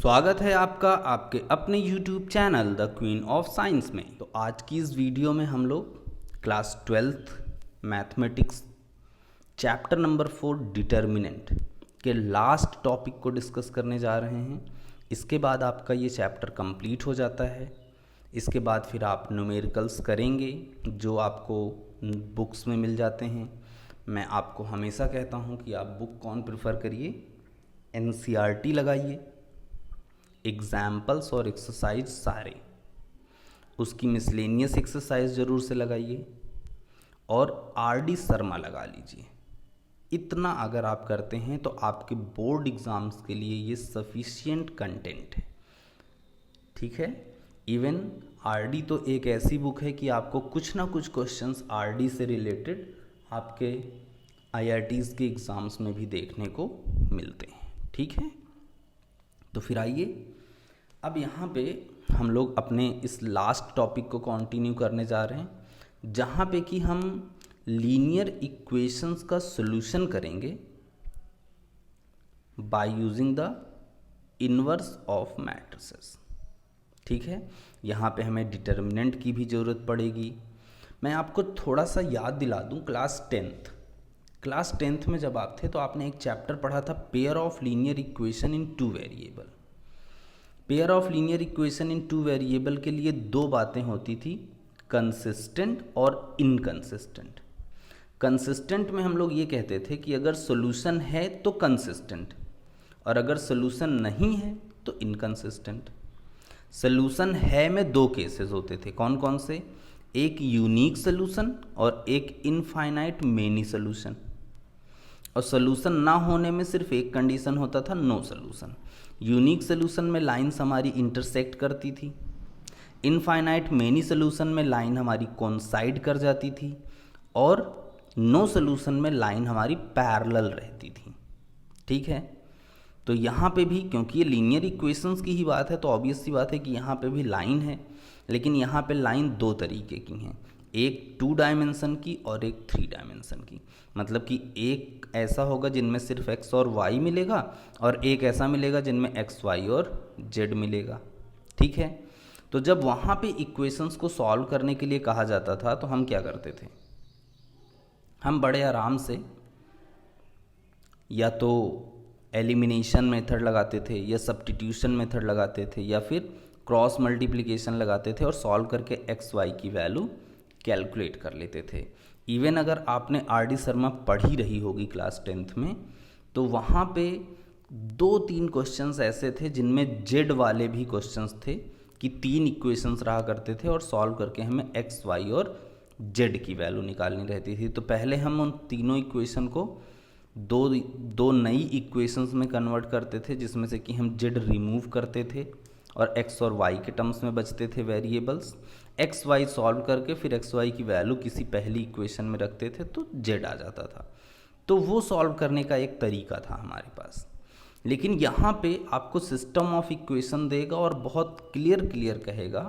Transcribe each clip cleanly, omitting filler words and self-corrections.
स्वागत है आपका आपके अपने YouTube channel the queen of science में। तो आज की इस वीडियो में हम लोग class 12th mathematics chapter number 4 determinant के लास्ट टॉपिक को डिस्कस करने जा रहे हैं। इसके बाद आपका ये चैप्टर कंप्लीट हो जाता है। इसके बाद फिर आप न्यूमेरिकल्स करेंगे जो आपको बुक्स में मिल जाते हैं। मैं आपको हमेशा कहता हूँ कि आप बुक कौन प्रेफर करिए, NCERT लगाइए, एग्जाम्पल्स और एक्सरसाइज सारे, उसकी मिसलेनियस एक्सरसाइज ज़रूर से लगाइए और RD शर्मा लगा लीजिए। इतना अगर आप करते हैं तो आपके बोर्ड एग्ज़ाम्स के लिए ये सफिशिएंट कंटेंट है। ठीक है। इवन RD तो एक ऐसी बुक है कि आपको कुछ ना कुछ क्वेश्चंस RD से रिलेटेड आपके IITs के एग्ज़ाम्स में भी देखने को मिलते हैं। ठीक है। तो फिर आइए अब यहाँ पे हम लोग अपने इस लास्ट टॉपिक को कंटिन्यू करने जा रहे हैं, जहाँ पे कि हम लीनियर इक्वेशंस का सॉल्यूशन करेंगे by using the inverse of matrices. ठीक है। यहाँ पे हमें डिटर्मिनेंट की भी ज़रूरत पड़ेगी। मैं आपको थोड़ा सा याद दिला दूँ, क्लास टेंथ में जब आप थे तो आपने एक चैप्टर पढ़ा था pair of linear equation in two variable. Pair of linear equation in two variable के लिए दो बातें होती थी, कंसिस्टेंट और इनकंसिस्टेंट। कंसिस्टेंट में हम लोग ये कहते थे कि अगर सॉल्यूशन है तो कंसिस्टेंट, और अगर सॉल्यूशन नहीं है तो इनकंसिस्टेंट। सॉल्यूशन है में दो केसेस होते थे, कौन कौन से? एक यूनिक सॉल्यूशन और एक इनफाइनाइट मेनी सॉल्यूशन। और सॉल्यूशन ना होने में सिर्फ एक कंडीशन होता था, नो सॉल्यूशन। यूनिक सॉल्यूशन में लाइंस हमारी इंटरसेक्ट करती थी, इनफाइनाइट मेनी सॉल्यूशन में लाइन हमारी कोइंसाइड कर जाती थी, और नो सॉल्यूशन में लाइन हमारी पैरेलल रहती थी। ठीक है। तो यहाँ पे भी क्योंकि ये लीनियर इक्वेशंस की ही बात है तो ऑब्वियस सी बात है कि यहाँ पे भी लाइन है, लेकिन यहाँ पे लाइन दो तरीके की हैं, एक 2 डायमेंशन की और एक 3 डायमेंशन की। मतलब कि एक ऐसा होगा जिनमें सिर्फ x और y मिलेगा, और एक ऐसा मिलेगा जिनमें x, y और z मिलेगा। ठीक है। तो जब वहाँ पे इक्वेशंस को सॉल्व करने के लिए कहा जाता था तो हम क्या करते थे? हम बड़े आराम से या तो एलिमिनेशन मेथड लगाते थे, या सब्स्टिट्यूशन मेथड लगाते थे, या फिर क्रॉस मल्टीप्लिकेशन लगाते थे और सॉल्व करके x, y की वैल्यू कैलकुलेट कर लेते थे। इवन अगर आपने RD शर्मा पढ़ी रही होगी क्लास 10th में, तो वहाँ पे 2-3 क्वेश्चंस ऐसे थे जिनमें जेड वाले भी क्वेश्चंस थे कि 3 इक्वेशंस रहा करते थे और सॉल्व करके हमें x, y और z की वैल्यू निकालनी रहती थी। तो पहले हम उन तीनों इक्वेशन को दो नई इक्वेशंस में कन्वर्ट करते थे, जिसमें से कि हम z रिमूव करते थे और x और y के टर्म्स में बचते थे वेरिएबल्स। x, y सॉल्व करके फिर x, y की वैल्यू किसी पहली इक्वेशन में रखते थे तो z आ जाता था। तो वो सॉल्व करने का एक तरीका था हमारे पास। लेकिन यहाँ पे आपको सिस्टम ऑफ इक्वेशन देगा और बहुत क्लियर कहेगा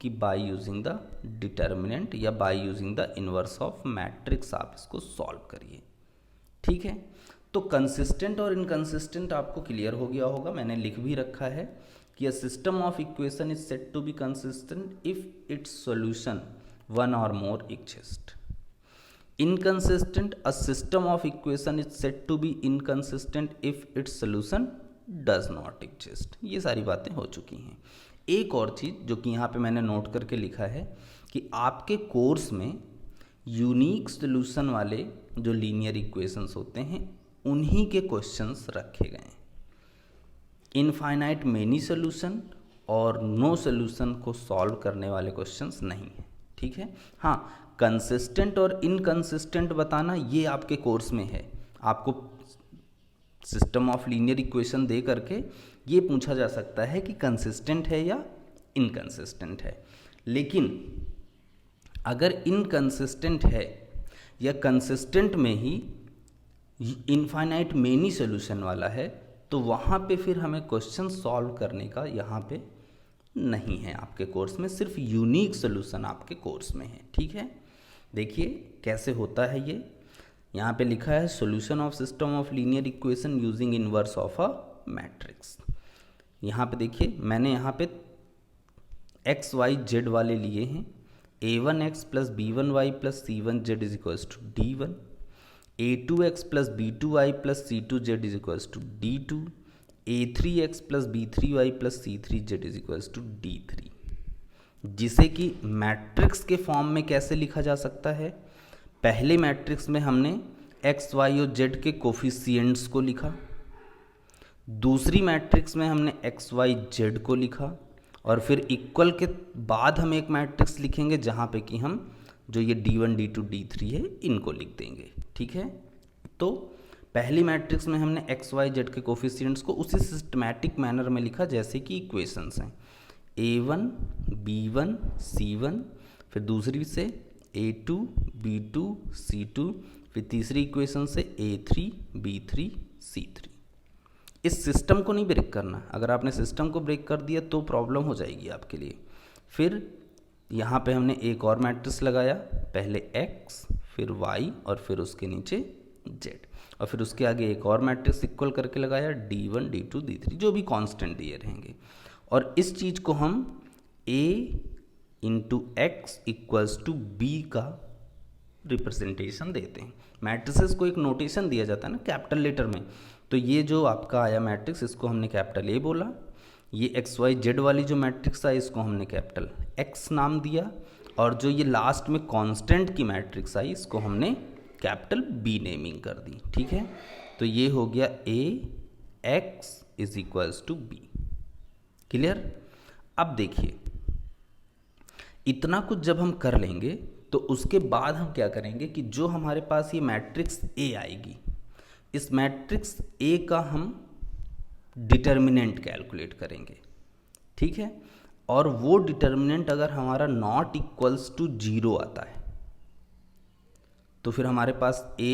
कि बाय यूजिंग द डिटर्मिनेंट या by using the inverse of matrix आप इसको सॉल्व करिए। ठीक है। तो कंसिस्टेंट और इनकंसिस्टेंट आपको क्लियर हो गया होगा, मैंने लिख भी रखा है कि a system of equation is said to be consistent if its solution one or more exist. Inconsistent, a system of equation is said to be inconsistent if its solution does not exist. ये सारी बातें हो चुकी हैं। एक और चीज़ जो कि यहाँ पे मैंने नोट करके लिखा है कि आपके कोर्स में यूनिक सॉल्यूशन वाले जो लीनियर इक्वेशंस होते हैं उन्हीं के क्वेश्चंस रखे गए हैं। इनफाइनाइट मेनी सॉल्यूशन और नो सॉल्यूशन को सॉल्व करने वाले क्वेश्चंस नहीं हैं। ठीक है। हाँ, कंसिस्टेंट और इनकंसिस्टेंट बताना ये आपके कोर्स में है। आपको सिस्टम ऑफ लीनियर इक्वेशन दे करके ये पूछा जा सकता है कि कंसिस्टेंट है या इनकंसिस्टेंट है। लेकिन अगर इनकंसिस्टेंट है या कंसिस्टेंट में ही इनफाइनाइट मेनी सॉल्यूशन वाला है तो वहाँ पे फिर हमें क्वेश्चन सॉल्व करने का यहाँ पे नहीं है आपके कोर्स में, सिर्फ यूनिक सॉल्यूशन आपके कोर्स में है। ठीक है। देखिए कैसे होता है ये। यहाँ पे लिखा है solution of system of linear equation using inverse of a matrix. यहाँ पे देखिए मैंने यहाँ पे एक्स वाई जेड वाले लिए हैं, a1x plus b1y plus c1z is equals to d1, a2x plus b2y plus c2z is equals to d2, a3x plus b3y plus c3z is equals to d3, जिसे कि मैट्रिक्स के form में कैसे लिखा जा सकता है। पहले मैट्रिक्स में हमने एक्स वाई और जेड के कोफिशिएंट्स को लिखा, दूसरी मैट्रिक्स में हमने एक्स वाई जेड को लिखा, और फिर इक्वल के बाद हम एक मैट्रिक्स लिखेंगे जहाँ पे कि हम जो ये d1 d2 d3 है इनको लिख देंगे। ठीक है, तो पहली मैट्रिक्स में हमने एक्स वाई जेड के कोफिशिएंट्स को उसी सिस्टमैटिक मैनर में लिखा जैसे कि इक्वेशंस हैं, a1 b1 c1, फिर दूसरी से a2 b2 c2, फिर तीसरी इक्वेशन से a3 b3 c3। इस सिस्टम को नहीं ब्रेक करना, अगर आपने सिस्टम को ब्रेक कर दिया तो प्रॉब्लम हो जाएगी आपके लिए। फिर यहाँ पे हमने एक और मैट्रिक्स लगाया, पहले x फिर y और फिर उसके नीचे z, और फिर उसके आगे एक और मैट्रिक्स इक्वल करके लगाया d1 d2 d3 जो भी कांस्टेंट दिए रहेंगे, और इस चीज़ को हम a into X equals to B का रिप्रेजेंटेशन देते हैं। मैट्रिसेस को एक नोटेशन दिया जाता है ना कैपिटल लेटर में, तो ये जो आपका आया मैट्रिक्स इसको हमने कैपिटल ए बोला, ये एक्स वाई जेड वाली जो मैट्रिक्स आई इसको हमने कैपिटल एक्स नाम दिया, और जो ये लास्ट में कांस्टेंट की मैट्रिक्स आई इसको हमने कैपिटल बी नेमिंग कर दी। ठीक है, तो ये हो गया a x is equals to b. Clear. अब देखिए इतना कुछ जब हम कर लेंगे तो उसके बाद हम क्या करेंगे कि जो हमारे पास ये मैट्रिक्स ए आएगी, इस मैट्रिक्स ए का हम डिटर्मिनेंट कैलकुलेट करेंगे। ठीक है, और वो डिटर्मिनेंट अगर हमारा नॉट इक्वल्स टू 0 आता है तो फिर हमारे पास ए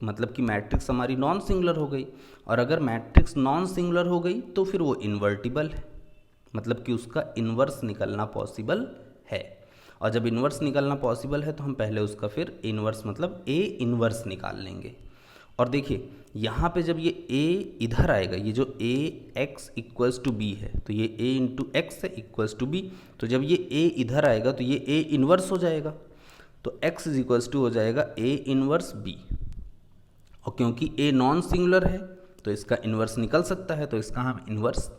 मतलब कि मैट्रिक्स हमारी नॉन सिंगुलर हो गई, और अगर मैट्रिक्स नॉन सिंगुलर हो गई तो फिर वो इन्वर्टिबल है, मतलब कि उसका इन्वर्स निकलना पॉसिबल है। और जब इन्वर्स निकलना पॉसिबल है तो हम पहले उसका फिर इन्वर्स मतलब ए इन्वर्स निकाल लेंगे। और देखिए यहाँ पे जब ये a इधर आएगा, ये जो a x equals to B है तो ये a इंटू एक्स है इक्वल्स टू बी, तो जब ये a इधर आएगा तो ये a इन्वर्स हो जाएगा, तो x इज इक्वल्स टू हो जाएगा a इन्वर्स b, और क्योंकि a नॉन सिंगुलर है तो इसका इन्वर्स निकल सकता है, तो इसका हम इन्वर्स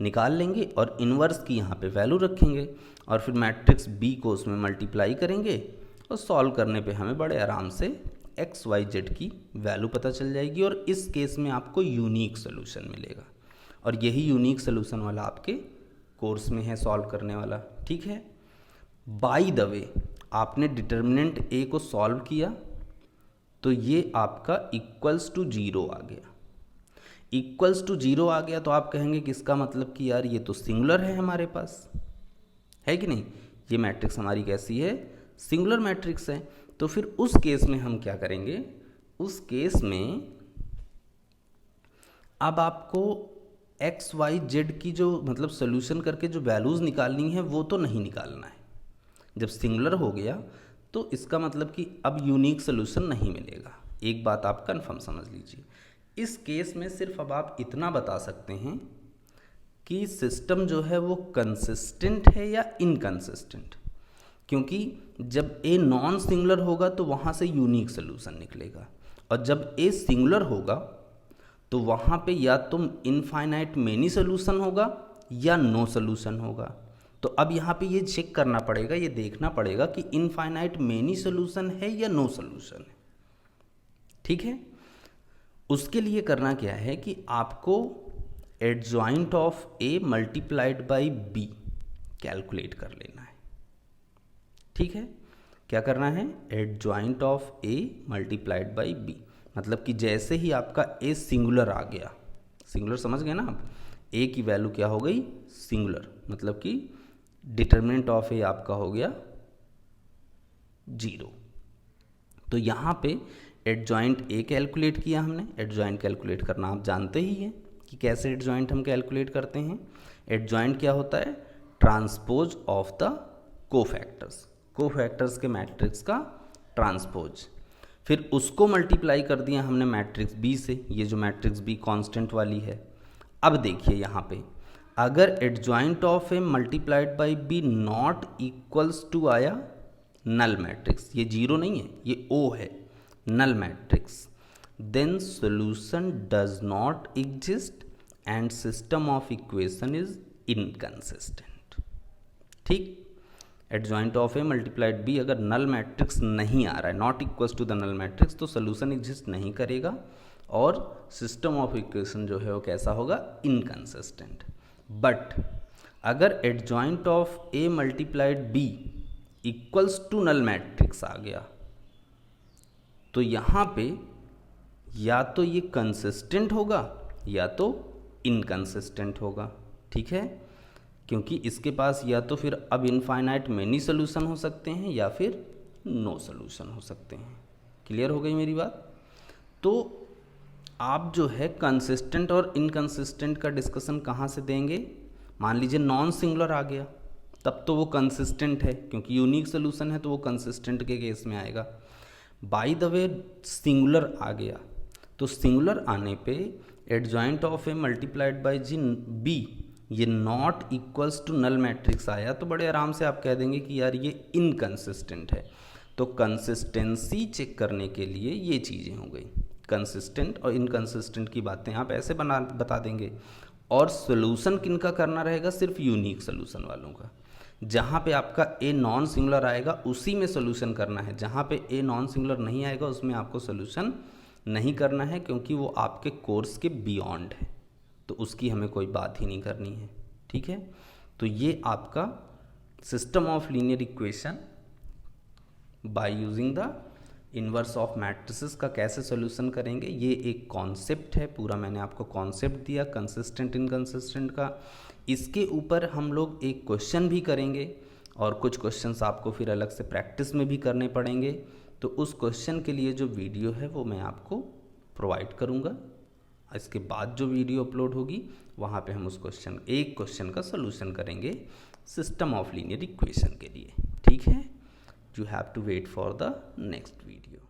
निकाल लेंगे और इन्वर्स की यहाँ पे वैल्यू रखेंगे, और फिर मैट्रिक्स b को उसमें मल्टीप्लाई करेंगे और सॉल्व करने पे हमें बड़े आराम से एक्स वाई जेड की वैल्यू पता चल जाएगी, और इस केस में आपको यूनिक सोल्यूशन मिलेगा, और यही यूनिक सोल्यूशन वाला आपके कोर्स में है सॉल्व करने वाला। ठीक है, बाय द वे आपने डिटर्मिनेंट ए को सॉल्व किया तो ये आपका इक्वल्स टू 0 आ गया। इक्वल्स टू 0 आ गया तो आप कहेंगे कि इसका मतलब कि यार ये तो सिंगुलर है हमारे पास, है कि नहीं, ये मैट्रिक्स हमारी कैसी है, सिंगुलर मैट्रिक्स है। तो फिर उस केस में हम क्या करेंगे, उस केस में अब आपको एक्स वाई जेड की जो मतलब सोल्यूशन करके जो वैल्यूज़ निकालनी है वो तो नहीं निकालना है। जब सिंगुलर हो गया तो इसका मतलब कि अब यूनिक सोल्यूशन नहीं मिलेगा। एक बात आप कंफर्म समझ लीजिए, इस केस में सिर्फ अब आप इतना बता सकते हैं कि सिस्टम जो है वो कंसिस्टेंट है या इनकंसिस्टेंट, क्योंकि जब ए नॉन सिंगुलर होगा तो वहाँ से यूनिक सोल्यूशन निकलेगा, और जब ए सिंगुलर होगा तो वहाँ पे या तो इनफाइनाइट मेनी सोल्यूशन होगा या नो सोल्यूशन होगा। तो अब यहाँ पे ये चेक करना पड़ेगा, ये देखना पड़ेगा कि इनफाइनाइट मेनी सोल्यूशन है या नो सोल्यूशन है। ठीक है, उसके लिए करना क्या है कि आपको adjoint of A multiplied by B calculate कर लेना है। ठीक है, क्या करना है, adjoint of A multiplied by B, मतलब कि जैसे ही आपका ए सिंगुलर आ गया, सिंगुलर समझ गए ना आप, ए की वैल्यू क्या हो गई, सिंगुलर, मतलब कि डिटर्मिनेंट ऑफ ए आपका हो गया 0। तो यहाँ पे एडजॉइंट ए कैलकुलेट किया हमने। एडजॉइंट कैलकुलेट करना आप जानते ही हैं कि कैसे एडजॉइंट हम कैलकुलेट करते हैं। एडजॉइंट क्या होता है, transpose of the cofactors, cofactors के मैट्रिक्स का ट्रांसपोज। फिर उसको मल्टीप्लाई कर दिया हमने मैट्रिक्स बी से, ये जो मैट्रिक्स बी कांस्टेंट वाली है। अब देखिए यहाँ पे अगर adjoint of A multiplied by B not equals to आया नल मैट्रिक्स, ये जीरो नहीं है, ये ओ है, null matrix, then solution does not exist and system of equation is inconsistent. ठीक, adjoint of A multiplied b अगर null matrix नहीं आ रहा है, not equals to the null matrix, तो सोल्यूशन एग्जिस्ट नहीं करेगा और सिस्टम ऑफ इक्वेशन जो है वो कैसा होगा, इनकंसिस्टेंट। बट अगर adjoint of A multiplied b equals to null matrix आ गया, तो यहाँ पे या तो ये कंसिस्टेंट होगा या तो इनकंसिस्टेंट होगा। ठीक है, क्योंकि इसके पास या तो फिर अब इनफाइनाइट मेनी सोल्यूशन हो सकते हैं या फिर नो सोल्यूशन हो सकते हैं। क्लियर हो गई मेरी बात? तो आप जो है कंसिस्टेंट और इनकंसिस्टेंट का डिस्कशन कहाँ से देंगे? मान लीजिए नॉन सिंगुलर आ गया, तब तो वो कंसिस्टेंट है, क्योंकि यूनिक सोल्यूशन है तो वो कंसिस्टेंट के केस में आएगा। बाय द वे सिंगुलर आ गया, तो सिंगुलर आने पे adjoint of A multiplied by g b ये not equals to null matrix आया, तो बड़े आराम से आप कह देंगे कि यार ये इनकंसिस्टेंट है। तो कंसिस्टेंसी चेक करने के लिए ये चीज़ें हो गई, कंसिस्टेंट और इनकंसिस्टेंट की बातें आप ऐसे बता देंगे। और सोल्यूशन किनका करना रहेगा? सिर्फ यूनिक सोल्यूशन वालों का। जहाँ पे आपका ए नॉन सिंगुलर आएगा उसी में सोल्यूशन करना है, जहाँ पे ए नॉन सिंगुलर नहीं आएगा उसमें आपको सोल्यूशन नहीं करना है, क्योंकि वो आपके कोर्स के बियॉन्ड है, तो उसकी हमें कोई बात ही नहीं करनी है। ठीक है, तो ये आपका system of linear equation by using the inverse of matrices का कैसे सॉल्यूशन करेंगे, ये एक कॉन्सेप्ट है। पूरा मैंने आपको कॉन्सेप्ट दिया कंसिस्टेंट इनकंसिस्टेंट का। इसके ऊपर हम लोग एक क्वेश्चन भी करेंगे और कुछ क्वेश्चंस आपको फिर अलग से प्रैक्टिस में भी करने पड़ेंगे। तो उस क्वेश्चन के लिए जो वीडियो है वो मैं आपको प्रोवाइड करूँगा। इसके बाद जो वीडियो अपलोड होगी वहाँ पे हम उस एक क्वेश्चन का सॉल्यूशन करेंगे सिस्टम ऑफ लीनियर इक्वेशन के लिए। ठीक है, you have to wait for the next video.